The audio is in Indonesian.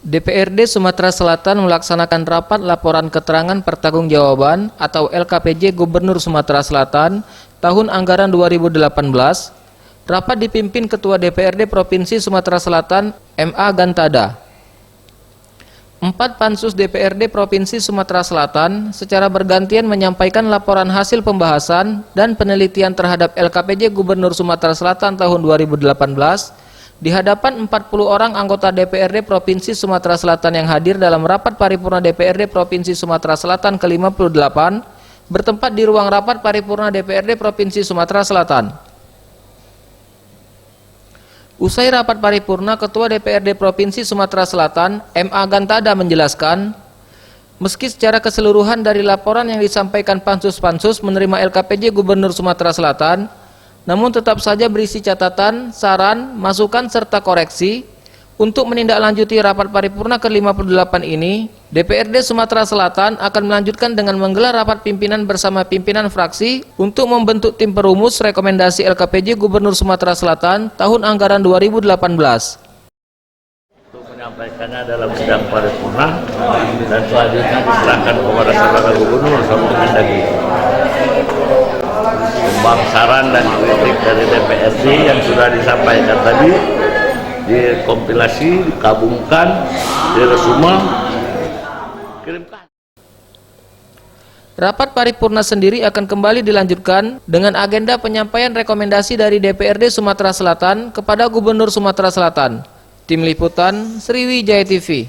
DPRD Sumatera Selatan melaksanakan rapat laporan keterangan pertanggungjawaban atau LKPJ Gubernur Sumatera Selatan tahun anggaran 2018. Rapat dipimpin Ketua DPRD Provinsi Sumatera Selatan MA Gantada. 4 pansus DPRD Provinsi Sumatera Selatan secara bergantian menyampaikan laporan hasil pembahasan dan penelitian terhadap LKPJ Gubernur Sumatera Selatan tahun 2018 di hadapan 40 orang anggota DPRD Provinsi Sumatera Selatan yang hadir dalam rapat paripurna DPRD Provinsi Sumatera Selatan ke-58 bertempat di ruang rapat paripurna DPRD Provinsi Sumatera Selatan. Usai rapat paripurna, Ketua DPRD Provinsi Sumatera Selatan MA Gantada menjelaskan, meski secara keseluruhan dari laporan yang disampaikan pansus-pansus menerima LKPJ Gubernur Sumatera Selatan, namun tetap saja berisi catatan, saran, masukan, serta koreksi. Untuk menindaklanjuti rapat paripurna ke-58 ini, DPRD Sumatera Selatan akan melanjutkan dengan menggelar rapat pimpinan bersama pimpinan fraksi untuk membentuk tim perumus rekomendasi LKPJ Gubernur Sumatera Selatan tahun anggaran 2018. Untuk menyampaikannya dalam sidang paripurna dan selanjutnya diserahkan kepada saudara gubernur sama Kemendagri. Kembang saran dan kritik dari DPRD yang sudah disampaikan tadi dikompilasi, digabungkan, diresume, kirimkan. Rapat paripurna sendiri akan kembali dilanjutkan dengan agenda penyampaian rekomendasi dari DPRD Sumatera Selatan kepada Gubernur Sumatera Selatan. Tim Liputan Sriwijaya TV.